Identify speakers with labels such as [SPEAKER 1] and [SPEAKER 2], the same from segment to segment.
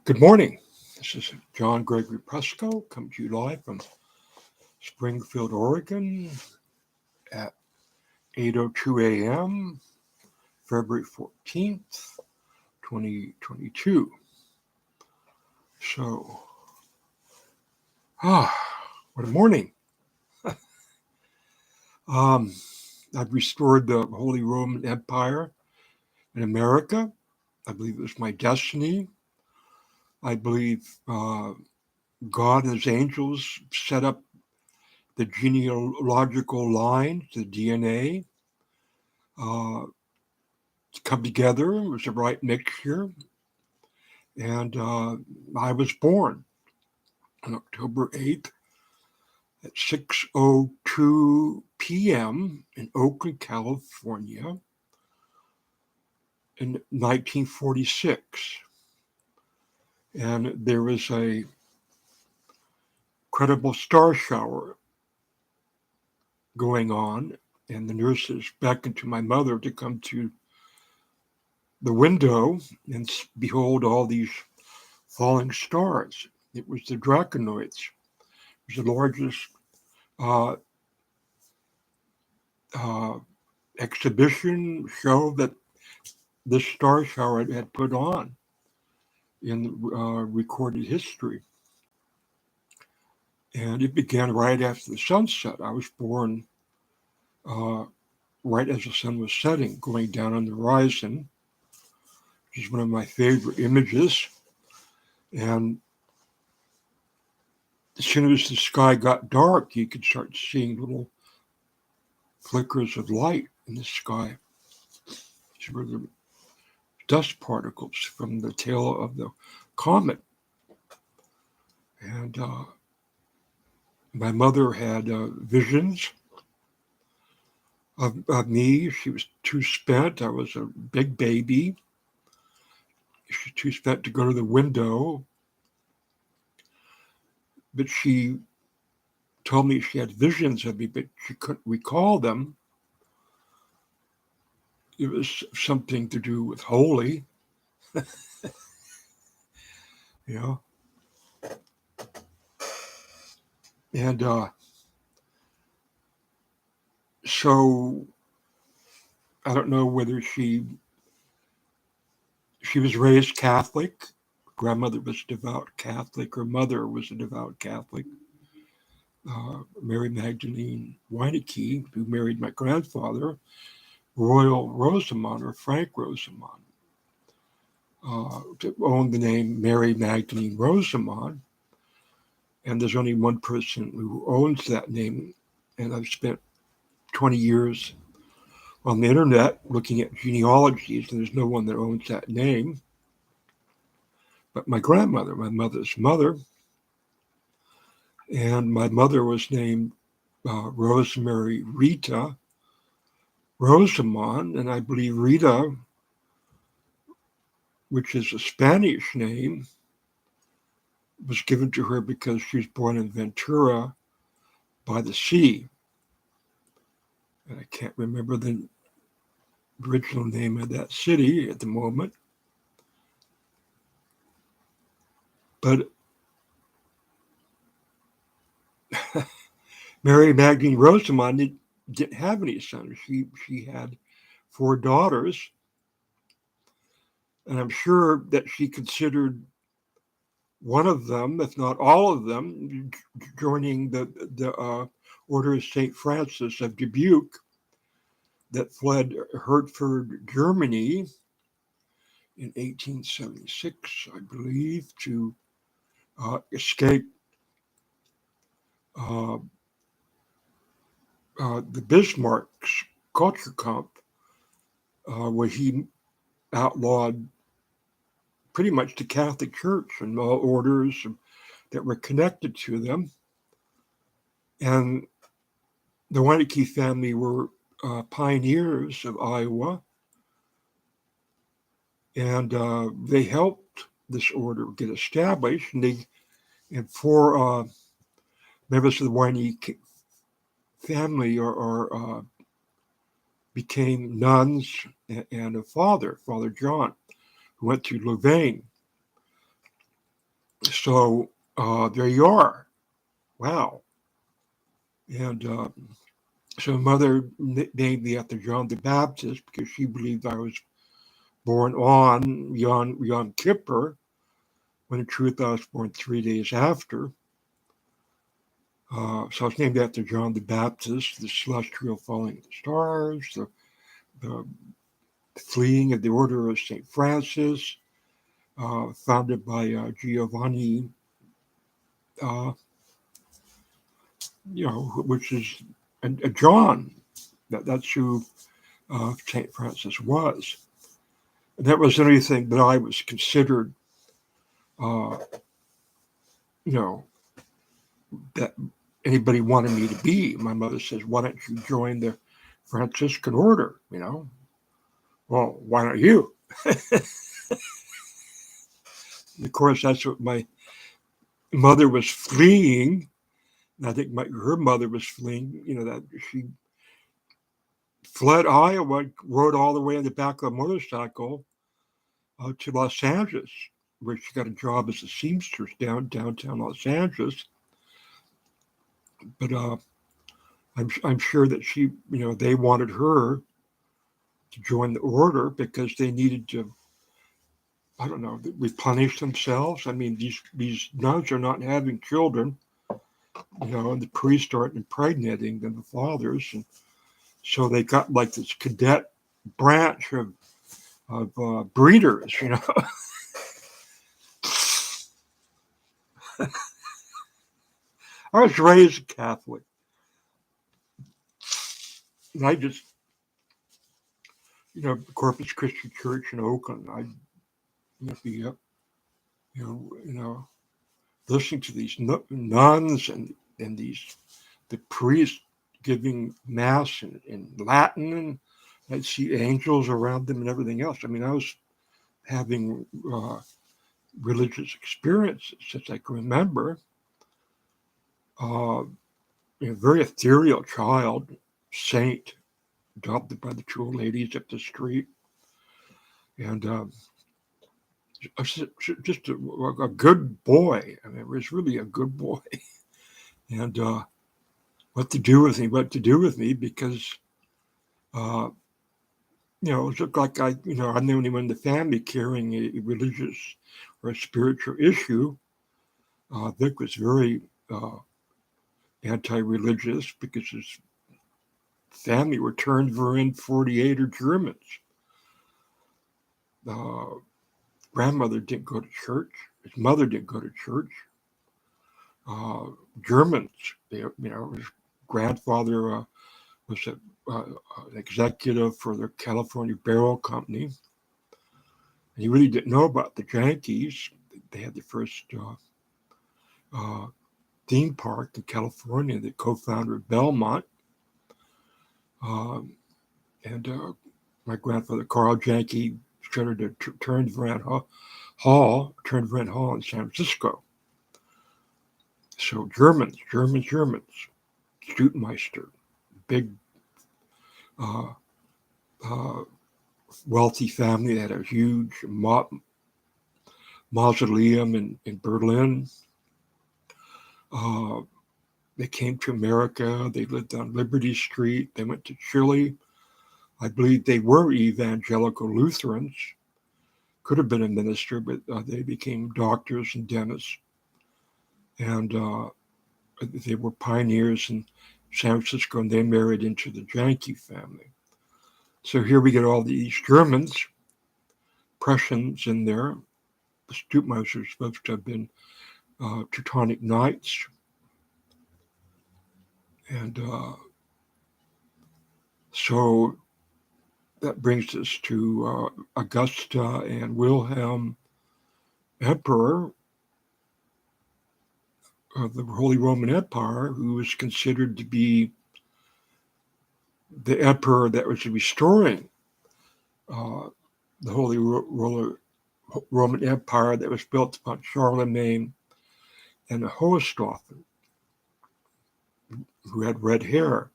[SPEAKER 1] Good morning. This is John Gregory Presco, coming to you live from Springfield, Oregon at 8:02 a.m., February 14th, 2022. So, what a morning. um, I've restored the Holy Roman Empire in America. I believe it was my destiny. I believe God and his angels set up the genealogical line, the DNA, to come together. It was the right mixture. And I was born on October 8th at 6:02 p.m. in Oakland, California in 1946. And there was a credible star shower going on, and the nurses beckoned to my mother to come to the window and behold all these falling stars. It was the Draconoids. It was the largest uh, uh, exhibition show that this star shower had put on in recorded history. And it began right after the sunset. I was born uh, right as the sun was setting, going down on the horizon, which is one of my favorite images. And as soon as the sky got dark, you could start seeing little flickers of light in the sky. These were the dust particles from the tail of the comet. And my mother had visions of me. She was too spent. I was a big baby. She was too spent to go to the window. But she told me she had visions of me, but she couldn't recall them. It was something to do with holy, you know. And so I don't know whether she was raised Catholic. Grandmother was a devout Catholic. Her mother was a devout Catholic. Mary Magdalene Weineke, who married my grandfather, Royal Rosamond or Frank Rosamond, owned the name Mary Magdalene Rosamond. And there's only one person who owns that name. And I've spent 20 years on the internet looking at genealogies, and there's no one that owns that name. But my grandmother, my mother's mother, and my mother was named Rosemary Rita Rosamond, and I believe Rita, which is a Spanish name, was given to her because she was born in Ventura by the sea. And I can't remember the original name of that city at the moment. But Mary Magdalene Rosamond didn't have any sons. She had 4 daughters, and I'm sure that she considered one of them, if not all of them, joining the Order of St. Francis of Dubuque that fled Hertford, Germany in 1876, I believe, to escape uh, the Bismarck's culture camp, where he outlawed pretty much the Catholic Church and all orders that were connected to them. And the Weineke family were pioneers of Iowa, and they helped this order get established. And 4 members of the Weineke family became nuns, and a Father John, who went to Louvain. So there you are. Wow. And so mother named me after John the Baptist because she believed I was born on Yom Kippur, when in truth I was born 3 days after. So I was named after John the Baptist, the celestial falling of the stars, the fleeing of the order of St. Francis, founded by Giovanni, which is a John. That's who St. Francis was. And that wasn't anything that I was considered, uh, that anybody wanted me to be. My mother says, "Why don't you join the Franciscan order?" Well, why don't you? Of course, that's what my mother was fleeing. And I think her mother was fleeing, that she fled Iowa, rode all the way on the back of a motorcycle to Los Angeles, where she got a job as a seamstress downtown Los Angeles. But I'm sure that she, they wanted her to join the order because they needed to, I don't know, replenish themselves. I mean, these nuns are not having children, and the priests aren't impregnating them, the fathers, and so they got like this cadet branch of breeders, I was raised Catholic, and I just, Corpus Christi Church in Oakland, I'd be up, listening to these nuns and the priests giving mass in Latin, and I'd see angels around them and everything else. I mean, I was having religious experiences since I can remember. A very ethereal child, saint, adopted by the two old ladies up the street, and just a good boy. I mean, it was really a good boy. And what to do with me, because it looked like I'm the only one in the family carrying a religious or a spiritual issue. Vic was very anti-religious because his family were turned in 48 Germans. Grandmother didn't go to church. His mother didn't go to church. Germans, his grandfather was an executive for the California Barrel Company. And he really didn't know about the Yankees. They had the first theme park in California, the co-founder of Belmont. And my grandfather, Carl Yankee, started a Turnverein Hall in San Francisco. So Germans, Stuttmeister, big wealthy family that had a huge mausoleum in Berlin. They came to America. They lived on Liberty Street. They went to Chile. I believe they were evangelical Lutherans. Could have been a minister, but they became doctors and dentists. And they were pioneers in San Francisco, and they married into the Yankee family. So here we get all these Germans, Prussians in there. The Stuttmeisters are supposed to have been Teutonic Knights. And so that brings us to Augusta and Wilhelm, Emperor of the Holy Roman Empire, who was considered to be the emperor that was restoring the Holy Roman Empire that was built upon Charlemagne and Hohenstaufen, who had red hair.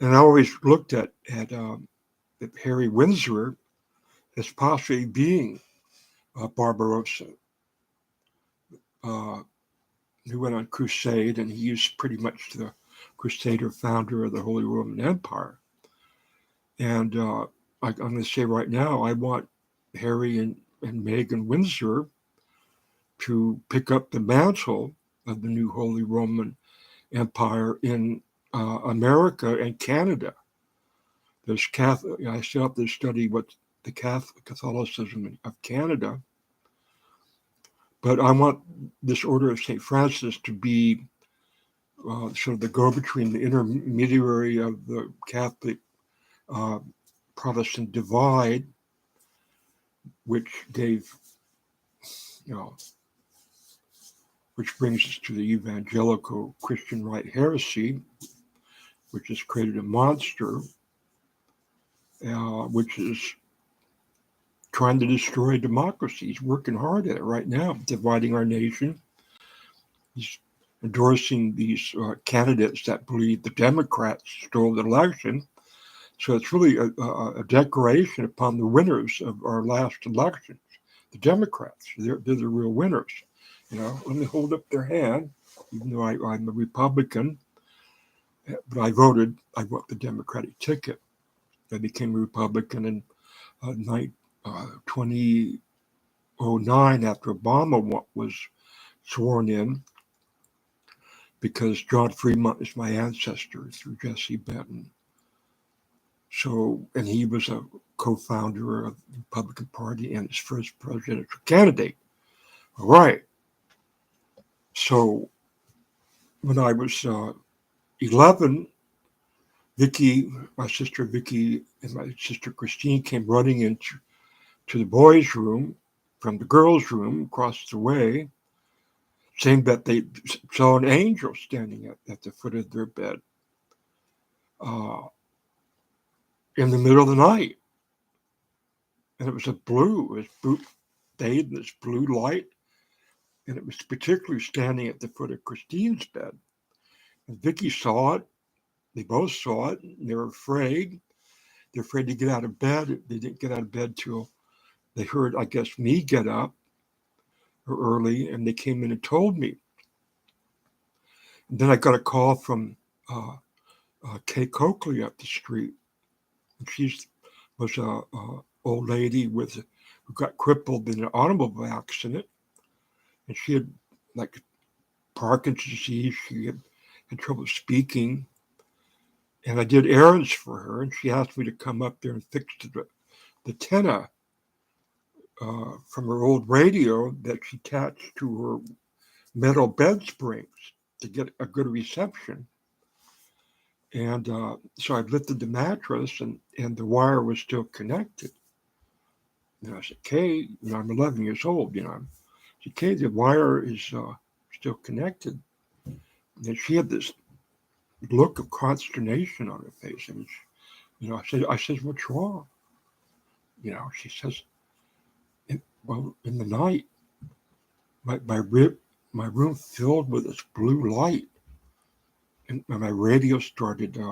[SPEAKER 1] And I always looked at Harry Windsor as possibly being Barbarossa, uh, who went on crusade, and he's pretty much the crusader founder of the Holy Roman Empire. And I'm going to say right now, I want Harry and Meghan Windsor to pick up the mantle of the new Holy Roman Empire in America and Canada. There's Catholic. I set up this study what the Catholicism of Canada, but I want this Order of St. Francis to be sort of the go-between, the intermediary of the Catholic Protestant divide, which gave, which brings us to the evangelical Christian right heresy, which has created a monster, which is trying to destroy democracy. He's working hard at it right now, dividing our nation. He's endorsing these candidates that believe the Democrats stole the election. So it's really a declaration upon the winners of our last elections, the Democrats. They're the real winners. Let me hold up their hand, even though I'm a Republican, but I voted the Democratic ticket. I became a Republican in 2009 after Obama was sworn in, because John Fremont is my ancestor through Jesse Benton. So, and he was a co-founder of the Republican Party and his first presidential candidate. All right. So when I was 11, my sister Vicky and my sister Christine came running into the boys' room from the girls' room across the way, saying that they saw an angel standing at the foot of their bed in the middle of the night. And it was bathed in this blue light, and it was particularly standing at the foot of Christine's bed. And Vicky saw it. They both saw it, and they were afraid. They're afraid to get out of bed. They didn't get out of bed till they heard, I guess, me get up early, and they came in and told me. And then I got a call from Kay Coakley up the street. And she was a old lady who got crippled in an automobile accident, and she had like Parkinson's disease. She had trouble speaking, and I did errands for her, and she asked me to come up there and fix the antenna from her old radio that she attached to her metal bed springs to get a good reception. And so I lifted the mattress, and the wire was still connected. And I said, Kay, I'm 11 years old, I said, Kay, the wire is still connected. And she had this look of consternation on her face. And I said, what's wrong? She says, in the night, my room filled with this blue light, and my radio started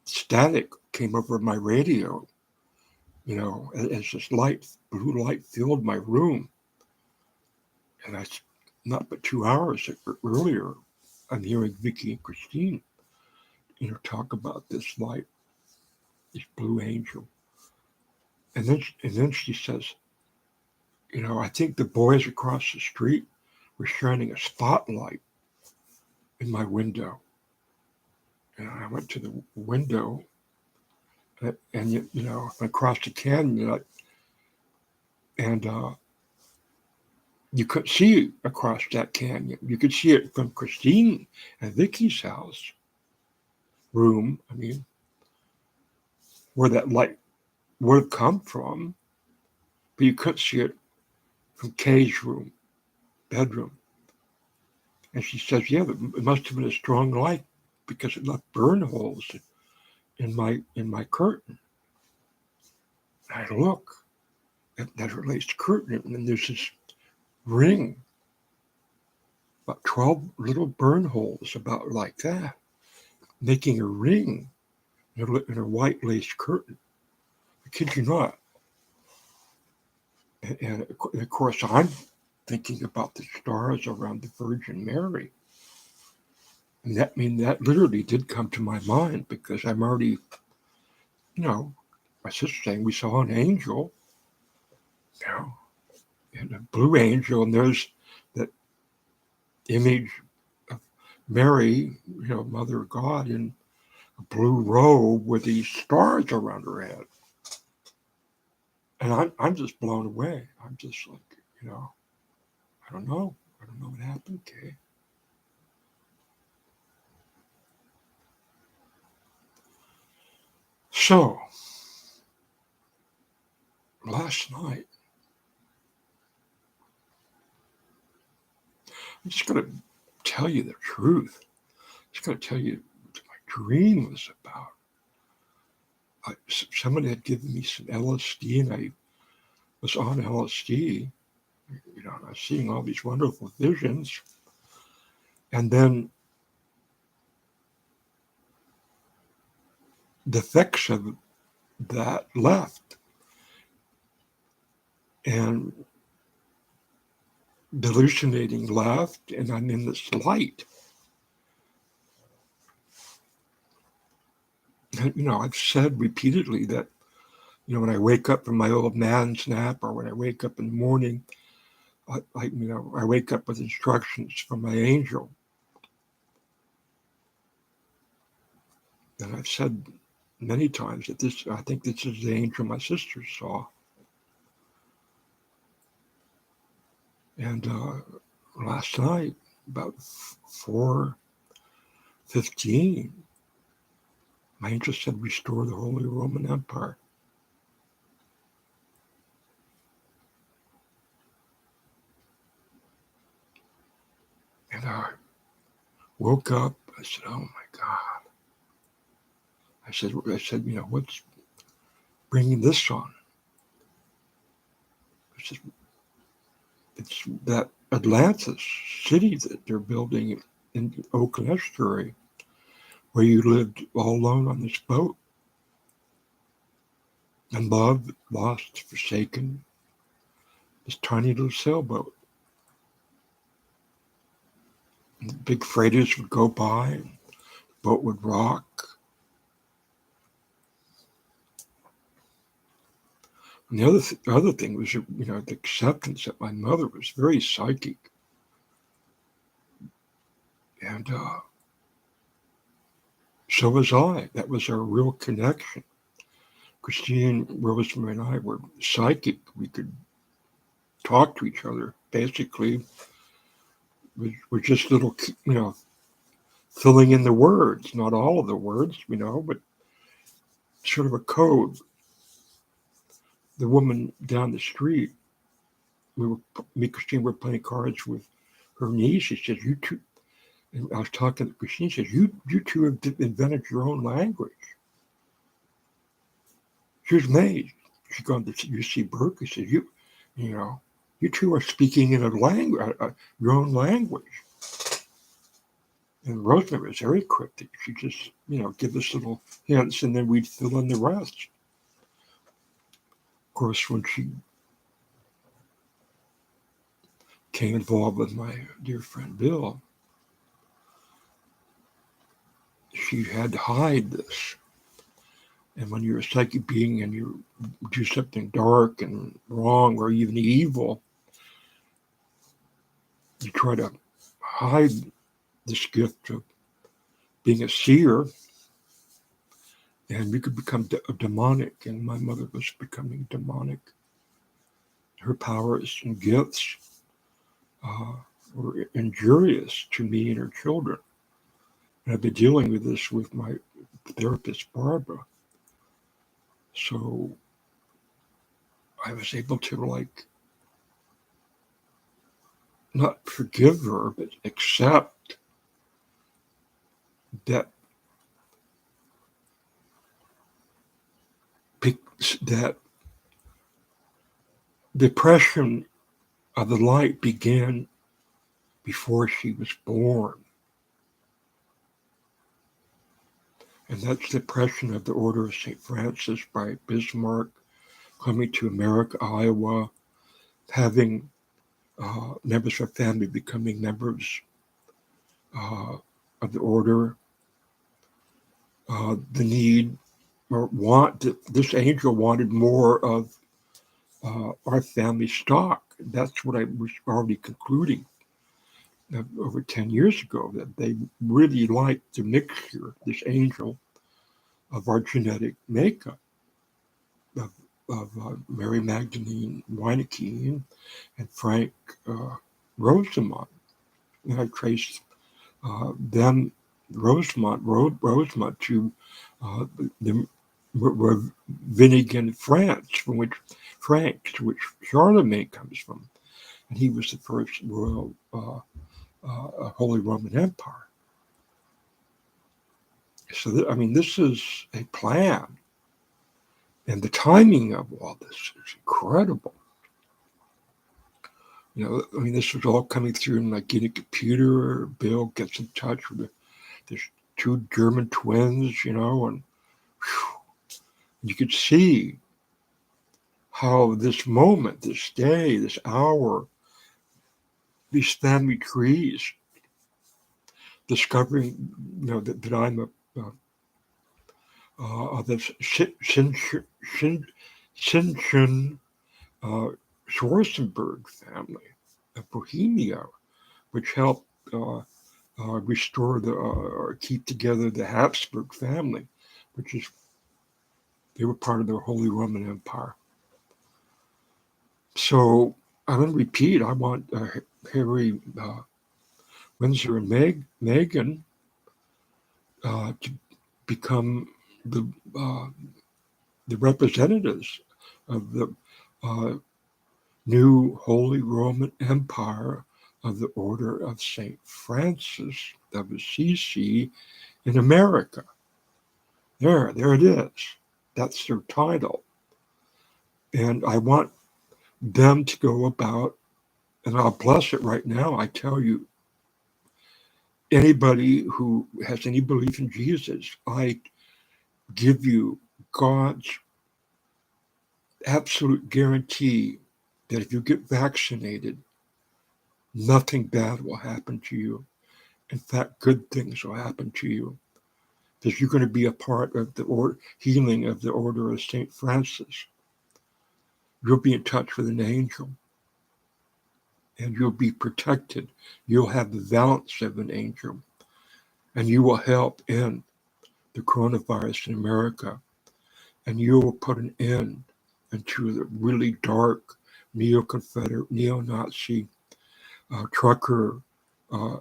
[SPEAKER 1] static came over my radio, as this blue light filled my room. And not but 2 hours earlier, I'm hearing Vicky and Christine, talk about this light, this blue angel. And then she says, I think the boys across the street were shining a spotlight in my window. And I went to the window, and I crossed the canyon, and you couldn't see across that canyon. You could see it from Christine and Vicky's house room. I mean, where that light would have come from, but you couldn't see it from Kay's bedroom. And she says, yeah, it must have been a strong light because it left burn holes in my curtain. And I look at that lace curtain, and there's this ring, about 12 little burn holes, about like that, making a ring in a white lace curtain. I kid you not. And of course, I'm thinking about the stars around the Virgin Mary. And that literally did come to my mind because I'm already, my sister saying we saw an angel, you know, and a blue angel, and there's that image of Mary, Mother of God, in a blue robe with these stars around her head. And I'm just blown away. I'm just like, I don't know. I don't know what happened, Kay. So, last night, I'm just going to tell you the truth. I'm just going to tell you what my dream was about. Somebody had given me some LSD, and I was on LSD, and I was seeing all these wonderful visions. And then the effects of that left, and the hallucinating left, and I'm in this light. And, I've said repeatedly that, when I wake up from my old man's nap, or when I wake up in the morning, I wake up with instructions from my angel. And I've said many times that I think this is the angel my sister saw. And last night, about 4:15, my angel said, restore the Holy Roman Empire. And I woke up. I said, oh my God. I said, what's bringing this on? I said, it's that Atlantis city that they're building in Oakland Estuary, where you lived all alone on this boat. And loved, lost, forsaken, this tiny little sailboat. And the big freighters would go by, and the boat would rock. And the other thing was, the acceptance that my mother was very psychic. And so was I. That was our real connection. Christine, Rosemary, and I were psychic. We could talk to each other. Basically, we're just little, filling in the words. Not all of the words, but sort of a code. The woman down the street, me and Christine were playing cards with her niece. She says, you two, and I was talking to Christine, she says, you two have invented your own language. She was amazed. She'd gone to UC Berkeley. She said, you two are speaking in a language, your own language. And Rosemary was very cryptic. She'd just, give us little hints, and then we'd fill in the rest. Of course, when she became involved with my dear friend Bill, she had to hide this. And when you're a psychic being and you do something dark and wrong or even evil, you try to hide this gift of being a seer, and you could become demonic. And my mother was becoming demonic. Her powers and gifts were injurious to me and her children. And I've been dealing with this with my therapist, Barbara. So I was able to not forgive her, but accept that depression of the light began before she was born. And that's the depression of the Order of St. Francis by Bismarck, coming to America, Iowa, having members of family becoming members of the order, the need or want. This angel wanted more of our family stock. That's what I was already concluding over 10 years ago, that they really liked the mixture, this angel, of our genetic makeup, of Mary Magdalene Weineke and Frank Rosamond. And I traced them, Rosamond, to the Ravennigan France, from which Charlemagne comes from, and he was the first royal Holy Roman Empire. So, I mean, this is a plan, and the timing of all this is incredible. You know, I mean, this was all coming through in like getting a computer. Bill gets in touch with there's two German twins, you know, and you could see how this moment, this day, this hour, these family trees, discovering, you know, that I'm of the Sinchen Schwarzenberg family of Bohemia, which helped restore or keep together the Habsburg family, which is, they were part of the Holy Roman Empire. So I'm going to repeat, I want Harry Windsor and Meghan to become the representatives of the new Holy Roman Empire of the Order of St. Francis of Assisi in America. There it is. That's their title. And I want them to go about, and I'll bless it right now. I tell you, anybody who has any belief in Jesus, I give you God's absolute guarantee that if you get vaccinated, nothing bad will happen to you. In fact, good things will happen to you, because you're going to be a part of the healing of the Order of St. Francis. You'll be in touch with an angel, and you'll be protected. You'll have the valance of an angel, and you will help in the coronavirus in America, and you will put an end to the really dark neo-Confederate, neo-Nazi, trucker,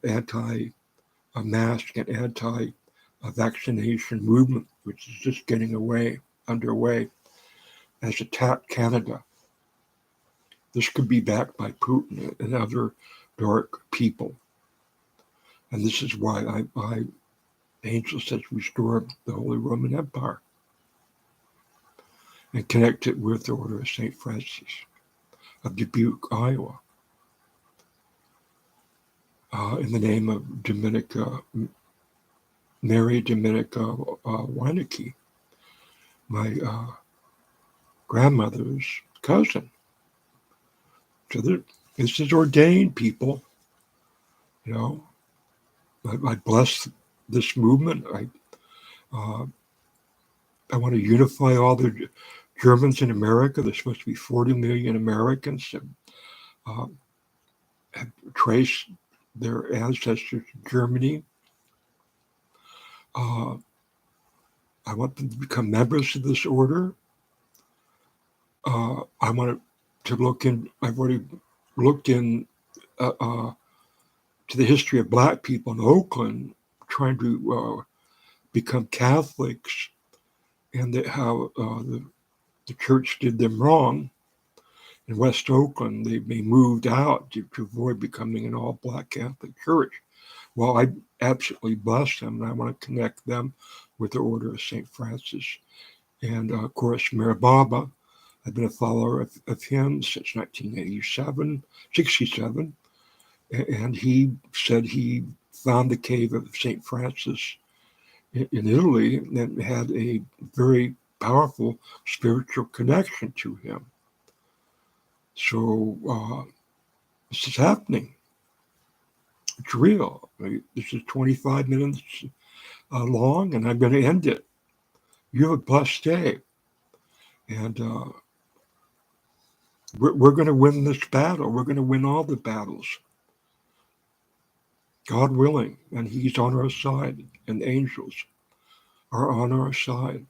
[SPEAKER 1] anti-mask and anti-vaccination movement, which is just getting underway, has attacked Canada. This could be backed by Putin and other dark people. And this is why the angel says restore the Holy Roman Empire and connect it with the Order of St. Francis of Dubuque, Iowa, in the name of Mary Dominica Weineke, my grandmother's cousin. So this is ordained, people. You know, I bless this movement. I want to unify all the Germans in America. There's supposed to be 40 million Americans that have traced their ancestors to Germany. I want them to become members of this order. I want to look in. I've already looked in to the history of Black people in Oakland trying to become Catholics, and how the church did them wrong. In West Oakland, they moved out to avoid becoming an all-Black Catholic church. Well, I absolutely bless them, and I want to connect them with the Order of St. Francis. And of course, Meher Baba, I've been a follower of him since 1967, and he said he found the cave of St. Francis in Italy and had a very powerful spiritual connection to him. So this is happening. It's real. This is 25 minutes long, and I'm going to end it. You have a blessed day. And we're going to win this battle. We're going to win all the battles. God willing. And he's on our side. And angels are on our side.